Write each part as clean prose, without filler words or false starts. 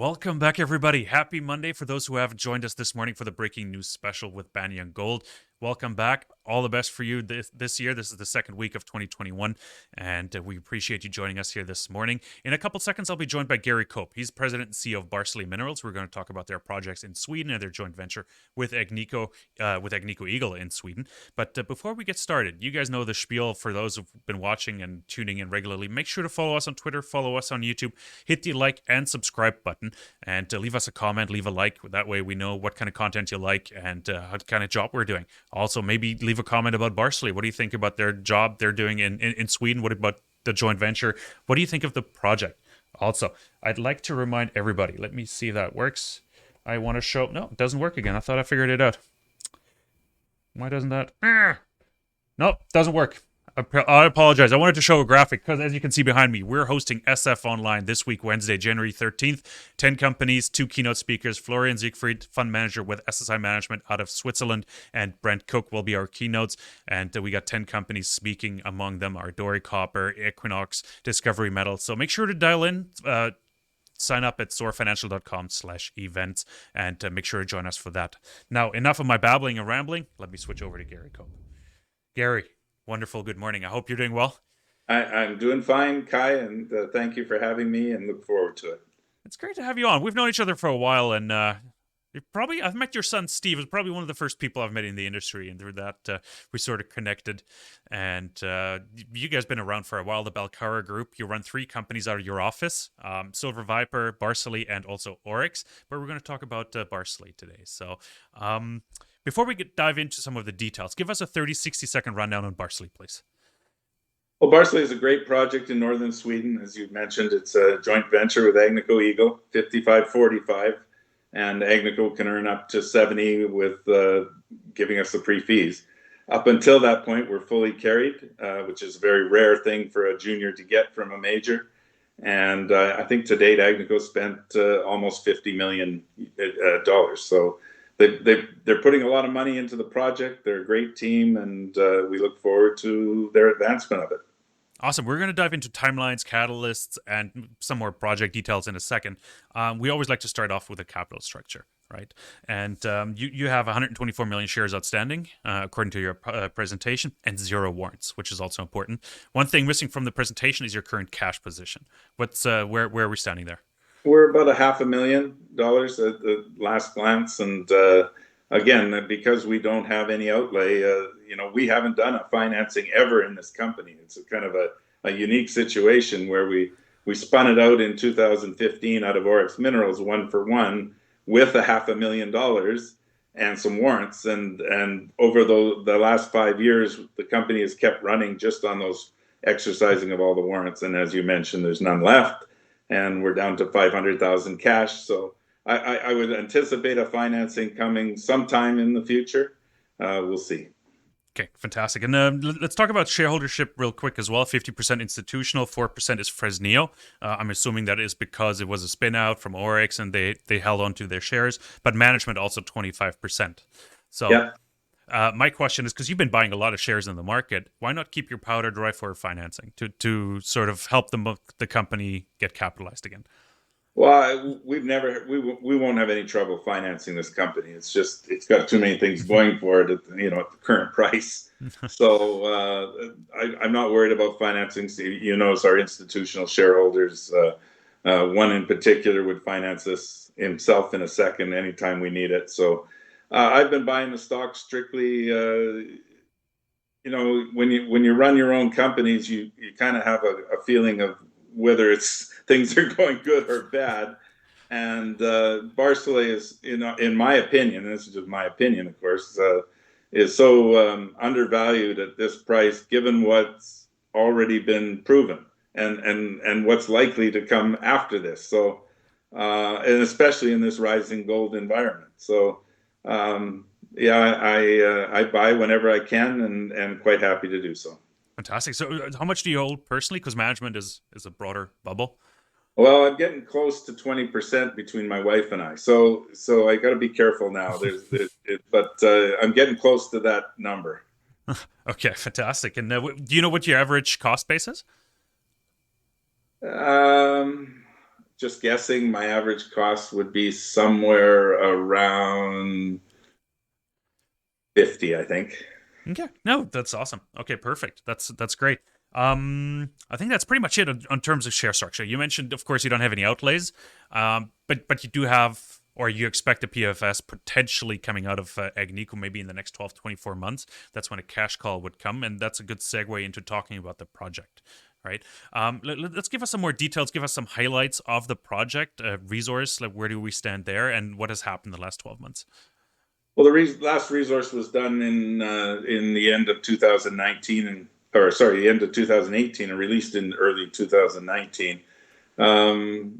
Welcome back, everybody. Happy Monday for those who haven't joined us this morning for the breaking news special with Banyan Gold. Welcome back. All the best for you this year. This is the second week of 2021, and we appreciate you joining us here this morning. In a couple seconds, I'll be joined by Gary Cope. He's president and CEO of Barsele Minerals. We're going to talk about their projects in Sweden and their joint venture with AgnicoEagle in Sweden. But before we get started, you guys know the spiel. For those who've been watching and tuning in regularly, make sure to follow us on Twitter, follow us on YouTube, hit the like and subscribe button, and leave us a comment, leave a like. That way we know what kind of content you like and what kind of job we're doing. Also, maybe leave a comment about Barsele. What do you think about their job they're doing in Sweden? What about the joint venture? What do you think of the project? Also, I'd like to remind everybody, let me see if that works. I want to show, no, it doesn't work again. I thought I figured it out. Why doesn't that? Nope, doesn't work. I apologize. I wanted to show a graphic because, as you can see behind me, we're hosting SF Online this week, Wednesday, January 13th. 10 companies, 2 keynote speakers. Florian Siegfried, fund manager with SSI Management out of Switzerland, and Brent Cook will be our keynotes. And we got 10 companies speaking. Among them are Dory Copper, Equinox, Discovery Metals. So make sure to dial in. Sign up at soarfinancial.com/events and make sure to join us for that. Now, enough of my babbling and rambling. Let me switch over to Gary Cope. Gary. Wonderful. Good morning. I hope you're doing well. I'm doing fine, Kai, and thank you for having me and look forward to it. It's great to have you on. We've known each other for a while, and I've met your son, Steve. Is probably one of the first people I've met in the industry, and through that, we sort of connected. And you guys been around for a while, the Belcara Group. You run 3 companies out of your office, Silver Viper, Barsele, and also Oryx. But we're going to talk about Barsele today. So before we dive into some of the details, give us a 30, 60-second rundown on Barsele, please. Well, Barsele is a great project in northern Sweden. As you mentioned, it's a joint venture with AgnicoEagle, 55-45, and Agnico can earn up to 70 with giving us the pre-fees. Up until that point, we're fully carried, which is a very rare thing for a junior to get from a major. And I think to date, Agnico spent almost $50 million. So they're putting a lot of money into the project. They're a great team, and we look forward to their advancement of it. Awesome. We're going to dive into timelines, catalysts, and some more project details in a second. We always like to start off with a capital structure, right? And you have 124 million shares outstanding, according to your presentation, and 0 warrants, which is also important. One thing missing from the presentation is your current cash position. What's where are we standing there? We're about $500,000 at the last glance, and again, because we don't have any outlay, we haven't done a financing ever in this company. It's a kind of a unique situation where we spun it out in 2015 out of Oryx Minerals 1-for-1 with $500,000 and some warrants, and over the last 5 years, the company has kept running just on those exercising of all the warrants. And as you mentioned, there's none left. And we're down to 500,000 cash. So I would anticipate a financing coming sometime in the future. We'll see. Okay, fantastic. And let's talk about shareholdership real quick as well. 50% institutional, 4% is Fresnillo. I'm assuming that is because it was a spin out from Oryx and they held on to their shares, but management also 25%. So yeah. My question is, because you've been buying a lot of shares in the market, why not keep your powder dry for financing to sort of help the company get capitalized again? Well, we won't have any trouble financing this company. It's got too many things going for it at the current price. So I'm not worried about financing. As our institutional shareholders, one in particular would finance this himself in a second anytime we need it. So I've been buying the stock strictly. When you run your own companies, you kind of have a feeling of whether things are going good or bad. And Barsele is, in my opinion, and this is just my opinion, of course, is so undervalued at this price, given what's already been proven and what's likely to come after this. So, and especially in this rising gold environment. So, I buy whenever I can, and quite happy to do so. Fantastic. So how much do you hold personally? Because management is a broader bubble. Well, I'm getting close to 20% between my wife and I. So I got to be careful now. But I'm getting close to that number. Okay, fantastic. And do you know what your average cost base is? just guessing, my average cost would be somewhere around 50, I think. Okay. No, that's awesome. Okay, perfect. That's great. I think that's pretty much it on terms of share structure. You mentioned, of course, you don't have any outlays, but you do have, or you expect a PFS potentially coming out of Agnico maybe in the next 12 to 24 months. That's when a cash call would come, and that's a good segue into talking about the project. Right. Let's give us some more details. Give us some highlights of the project resource. Like, where do we stand there, and what has happened in the last 12 months? Well, the last resource was done in the end of 2019, or sorry, the end of 2018, and released in early 2019.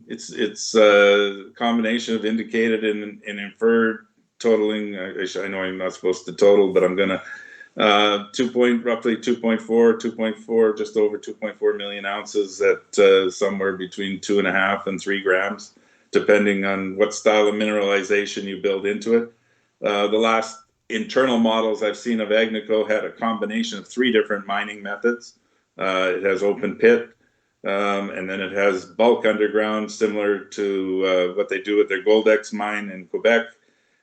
It's a combination of indicated and inferred, totaling. I know I'm not supposed to total, but I'm gonna roughly 2.4, just over 2.4 million ounces at somewhere between 2.5 and 3 grams, depending on what style of mineralization you build into it. The last internal models I've seen of Agnico had a combination of 3 different mining methods. It has open pit, and then it has bulk underground, similar to what they do with their Goldex mine in Quebec.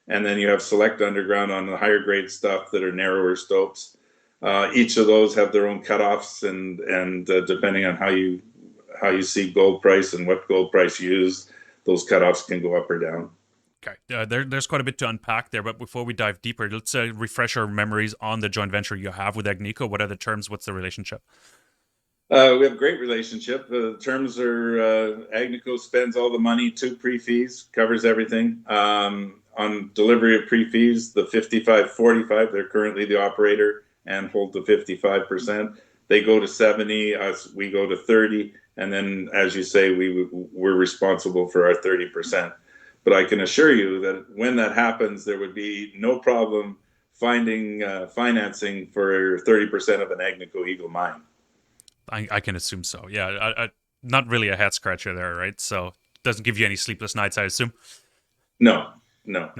And then you have select underground on the higher grade stuff that are narrower stopes. Each of those have their own cutoffs, and depending on how you see gold price and what gold price you use, those cutoffs can go up or down. Okay, there's quite a bit to unpack there, but before we dive deeper, let's refresh our memories on the joint venture you have with Agnico. What are the terms? What's the relationship? We have a great relationship. The terms are Agnico spends all the money to pre-fees, covers everything. On delivery of pre-fees, the 55-45, they're currently the operator and hold the 55%. They go to 70, we go to 30, and then, as you say, we're responsible for our 30%. But I can assure you that when that happens, there would be no problem finding financing for 30% of an AgnicoEagle mine. I can assume so. Yeah, not really a head scratcher there, right? So doesn't give you any sleepless nights, I assume. No, no.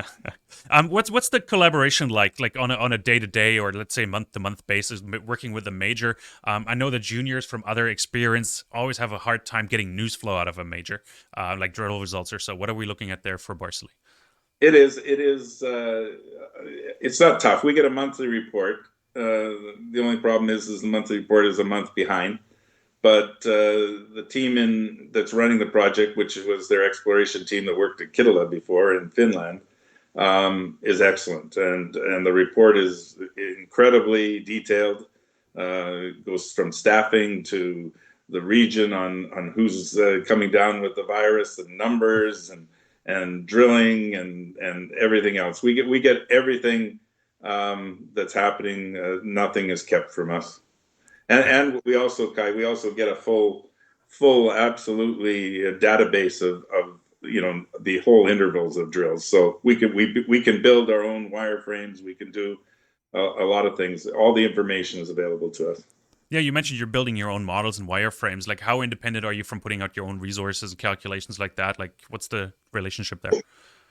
What's the collaboration like on a day to day, or let's say month to month basis, working with a major? I know the juniors from other experience always have a hard time getting news flow out of a major, like drill results or so. What are we looking at there for Barsele? It is. It is. It's not tough. We get a monthly report. The only problem is the monthly report is a month behind. But the team that's running the project, which was their exploration team that worked at Kittilä before in Finland, is excellent, and the report is incredibly detailed. It goes from staffing to the region on who's coming down with the virus, and numbers, and drilling, and everything else. We get everything that's happening. Nothing is kept from us. And we also, Kai, we also get a full, absolutely database of the whole intervals of drills. So we can build our own wireframes. We can do a lot of things. All the information is available to us. Yeah, you mentioned you're building your own models and wireframes. Like, how independent are you from putting out your own resources and calculations like that? Like, what's the relationship there?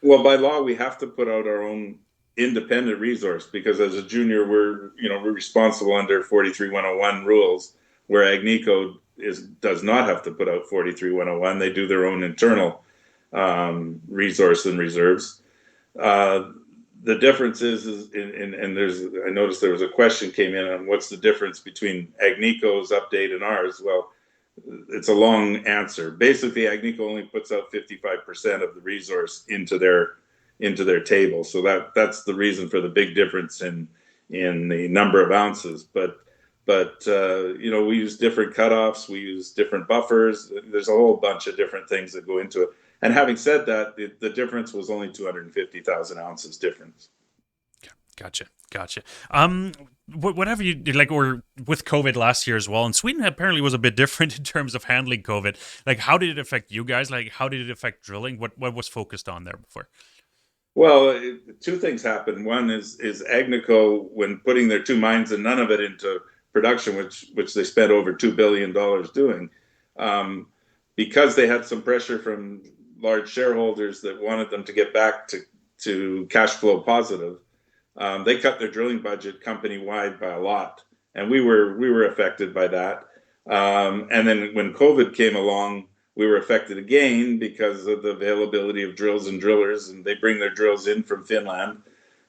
Well, by law, we have to put out our own independent resource, because as a junior, we're responsible under 43-101 rules, where Agnico does not have to put out 43-101. They do their own internal resource and reserves. The difference is and I noticed there was a question came in on what's the difference between Agnico's update and ours. Well, it's a long answer. Basically, Agnico only puts out 55% of the resource into their table, so that's the reason for the big difference in the number of ounces. But we use different cutoffs, we use different buffers. There's a whole bunch of different things that go into it. And having said that, the difference was only 250,000 ounces difference. Gotcha. Whatever you like, or with COVID last year as well, and Sweden apparently was a bit different in terms of handling COVID. Like, how did it affect you guys? Like, how did it affect drilling? What was focused on there before? Well, 2 things happened. One is Agnico, when putting their 2 mines and none of it into production, which they spent over $2 billion doing, because they had some pressure from large shareholders that wanted them to get back to cash flow positive. They cut their drilling budget company wide by a lot, and we were affected by that. And then when COVID came along, we were affected again because of the availability of drills and drillers, and they bring their drills in from Finland.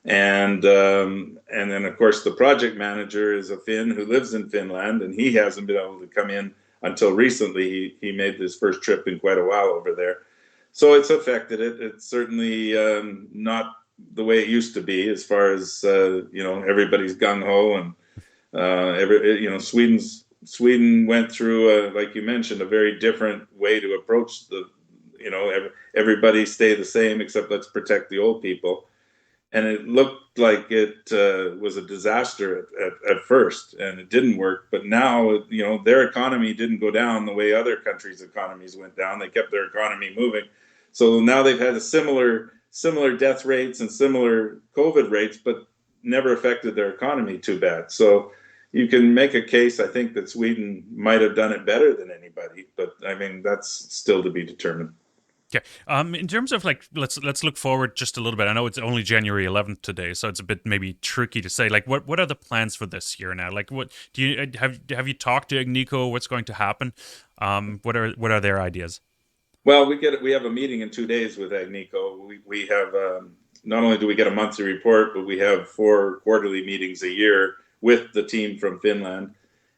And then of course the project manager is a Finn who lives in Finland, and he hasn't been able to come in until recently. He made his first trip in quite a while over there, so it's affected it. It's certainly not the way it used to be, as far as everybody's gung ho, and Sweden went through, like you mentioned, a very different way to approach the, everybody stay the same except let's protect the old people. And it looked like it was a disaster at first, and it didn't work. But now, their economy didn't go down the way other countries' economies went down. They kept their economy moving. So now they've had a similar death rates and similar COVID rates, but never affected their economy too bad. So you can make a case, I think, that Sweden might have done it better than anybody, but I mean, that's still to be determined. Okay. In terms of let's look forward just a little bit. I know it's only January 11th today, so it's a bit maybe tricky to say. Like, what are the plans for this year now? Like, what do you have you talked to Agnico? What's going to happen? What are their ideas? Well, we have a meeting in 2 days with Agnico. We have not only do we get a monthly report, but we have 4 quarterly meetings a year with the team from Finland,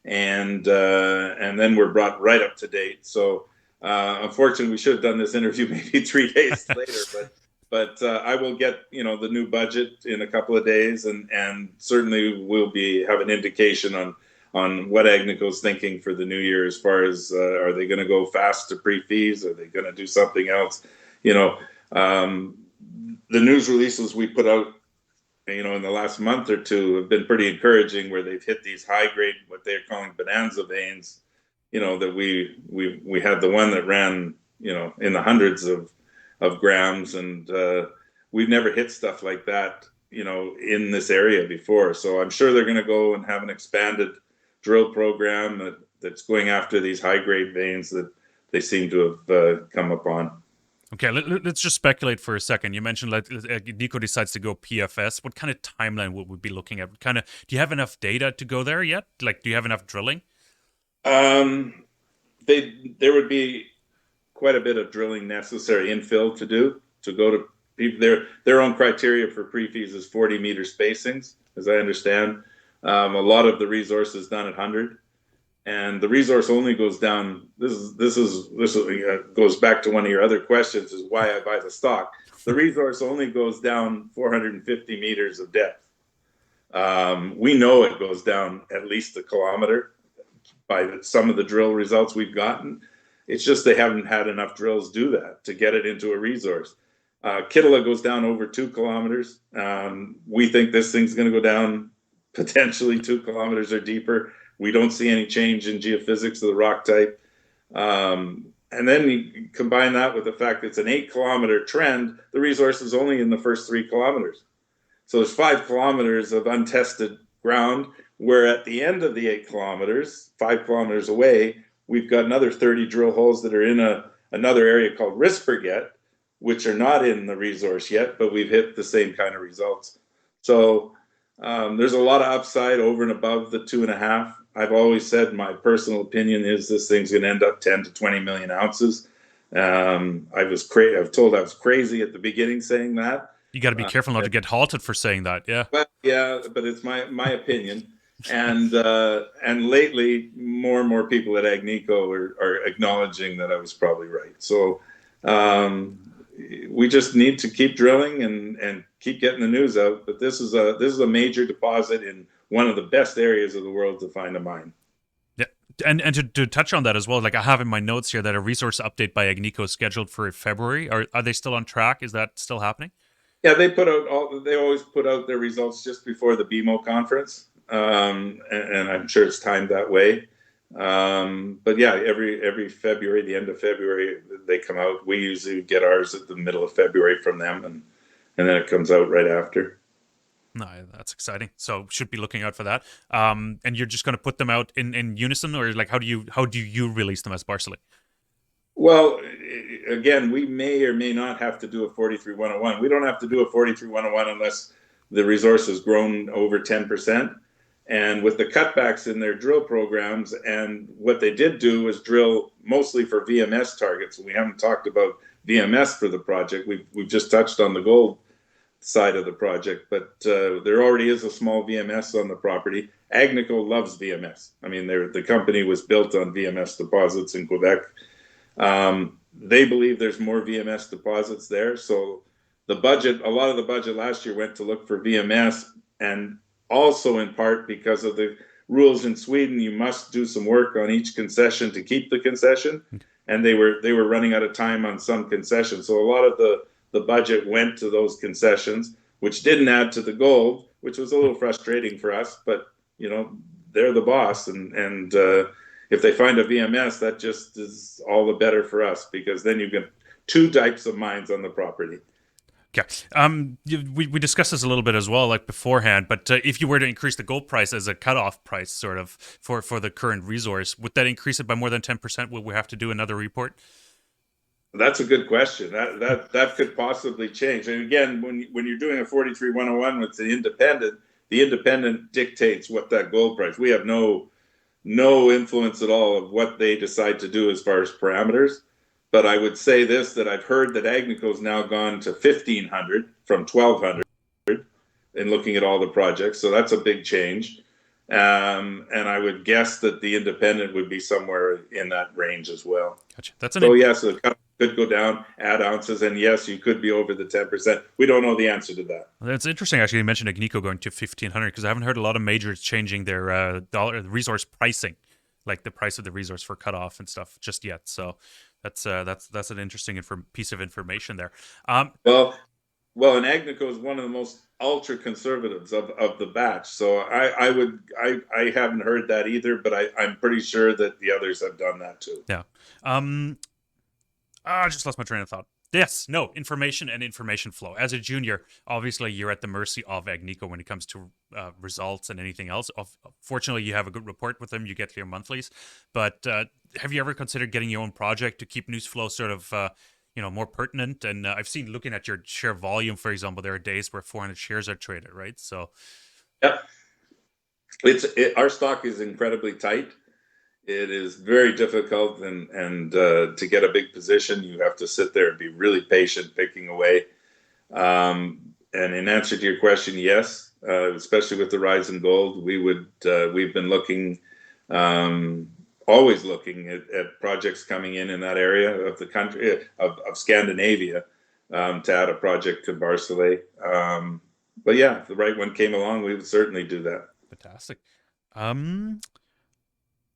and then we're brought right up to date. So. Unfortunately, we should have done this interview maybe 3 days later, but I will get the new budget in a couple of days, and certainly we'll have an indication on what Agnico's thinking for the new year, as far as are they going to go fast to pre-fees? Are they going to do something else? The news releases we put out in the last month or two have been pretty encouraging, where they've hit these high grade, what they're calling bonanza veins. That we had the one that ran in the hundreds of grams, and we've never hit stuff like that in this area before. So I'm sure they're going to go and have an expanded drill program that's going after these high grade veins that they seem to have come upon. Okay, let's just speculate for a second. You mentioned Nico decides to go PFS. What kind of timeline would we be looking at? Do you have enough data to go there yet? Like, do you have enough drilling? There would be quite a bit of drilling necessary, infill to go to people. Their own criteria for pre-fees is 40-meter spacings, as I understand. A lot of the resource is done at 100, and the resource only goes down. This goes back to one of your other questions: is why I buy the stock. The resource only goes down 450 meters of depth. We know it goes down at least a kilometer by some of the drill results we've gotten. It's just they haven't had enough drills do that to get it into a resource. Kittila goes down over 2 kilometers. We think this thing's going to go down potentially 2 kilometers or deeper. We don't see any change in geophysics of the rock type. And then you combine that with the fact that it's an 8-kilometer trend. The resource is only in the first 3 kilometers. So there's 5 kilometers of untested ground, where at the end of the 8 kilometers, 5 kilometers away, we've got another 30 drill holes that are in another area called Risberget, which are not in the resource yet, but we've hit the same kind of results. So there's a lot of upside over and above the 2.5. I've always said my personal opinion is this thing's going to end up 10 to 20 million ounces. I was told I was crazy at the beginning saying that. You got to be careful not to get halted for saying that. Yeah. But it's my opinion. And lately, more and more people at Agnico are acknowledging that I was probably right. So we just need to keep drilling and keep getting the news out. But this is a major deposit in one of the best areas of the world to find a mine. Yeah, and to touch on that as well, like I have in my notes here that a resource update by Agnico is scheduled for February. Are they still on track? Is that still happening? Yeah, they always put out their results just before the BMO conference. And I'm sure it's timed that way. But yeah, every February, the end of February, they come out. We usually get ours at the middle of February from them, and then it comes out right after. No, that's exciting. So should be looking out for that. And you're just going to put them out in unison, or like how do you release them as Barsele? Well, again, we may or may not have to do a 43-101. We don't have to do a 43-101 unless the resource has grown over 10%. And with the cutbacks in their drill programs, and what they did do was drill mostly for VMS targets. We haven't talked about VMS for the project. We've just touched on the gold side of the project, but there already is a small VMS on the property. Agnico loves VMS. I mean, the company was built on VMS deposits in Quebec. They believe there's more VMS deposits there. So a lot of the budget last year went to look for VMS, and also in part because of the rules in Sweden, you must do some work on each concession to keep the concession. And they were running out of time on some concessions. So a lot of the budget went to those concessions, which didn't add to the gold, which was a little frustrating for us. But they're the boss, and if they find a VMS, that just is all the better for us, because then you get two types of mines on the property. Yeah. We discussed this a little bit as well, like beforehand. But if you were to increase the gold price as a cutoff price, sort of for the current resource, would that increase it by more than 10%? Would we have to do another report? That's a good question. That could possibly change. And again, when you're doing a 43-101 with the independent dictates what that gold price. We have no influence at all of what they decide to do as far as parameters. But I would say this, that I've heard that Agnico's now gone to 1,500 from 1,200 in looking at all the projects. So that's a big change. And I would guess that the independent would be somewhere in that range as well. Gotcha. Yes, the cut could go down, add ounces, and yes, you could be over the 10%. We don't know the answer to that. That's interesting, actually. You mentioned Agnico going to 1,500, because I haven't heard a lot of majors changing their resource pricing, like the price of the resource for cutoff and stuff, just yet. So that's an interesting piece of information there. Well, and Agnico is one of the most ultra conservatives of the batch. So I haven't heard that either, but I'm pretty sure that the others have done that too. Yeah. I just lost my train of thought. Yes, no, information and information flow. As a junior, obviously, you're at the mercy of Agnico when it comes to results and anything else. Fortunately, you have a good report with them. You get your monthlies. But have you ever considered getting your own project to keep news flow sort of more pertinent? And I've seen, looking at your share volume, for example, there are days where 400 shares are traded, right? So, yeah, our stock is incredibly tight. It is very difficult, and to get a big position, you have to sit there and be really patient, picking away. And in answer to your question, yes, especially with the rise in gold, we've been looking, always looking at projects coming in that area of the country, of Scandinavia, to add a project to Barsele. But yeah, if the right one came along, we would certainly do that. Fantastic.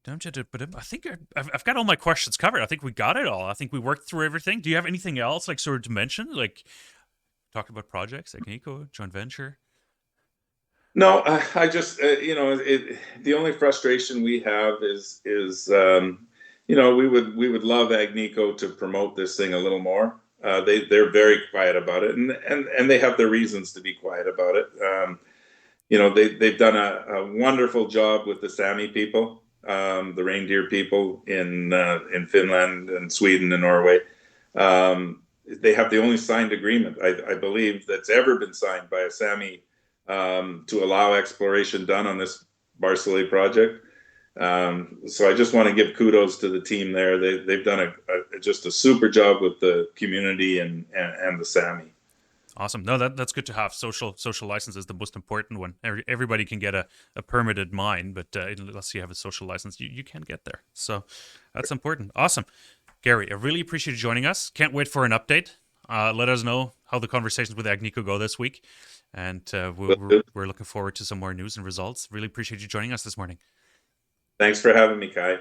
But I think I've got all my questions covered. I think we got it all. I think we worked through everything. Do you have anything else, like, sort of to mention, like talk about projects, Agnico, joint venture? No, I just the only frustration we have is we would love Agnico to promote this thing a little more. They're very quiet about it, and they have their reasons to be quiet about it. They've done a wonderful job with the Sami people, the reindeer people in Finland and Sweden and Norway. They have the only signed agreement, I believe, that's ever been signed by a Sami to allow exploration done on this Barsele project. So I just want to give kudos to the team there. They've done just a super job with the community and the Sami. Awesome. No, that's good to have. Social license is the most important one. Everybody can get a permitted mine, but unless you have a social license, you can't get there. So that's important. Awesome. Gary, I really appreciate you joining us. Can't wait for an update. Let us know how the conversations with Agnico go this week. And we're looking forward to some more news and results. Really appreciate you joining us this morning. Thanks for having me, Kai.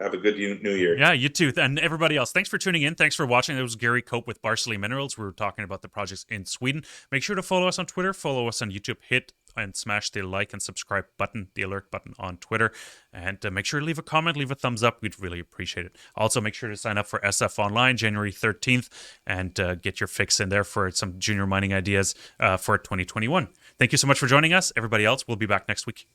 Have a good New Year. Yeah, you too. And everybody else, thanks for tuning in. Thanks for watching. That was Gary Cope with Barsele Minerals. We were talking about the projects in Sweden. Make sure to follow us on Twitter. Follow us on YouTube. Hit and smash the like and subscribe button, the alert button on Twitter. And make sure to leave a comment, leave a thumbs up. We'd really appreciate it. Also, make sure to sign up for SF Online January 13th and get your fix in there for some junior mining ideas for 2021. Thank you so much for joining us. Everybody else, we'll be back next week.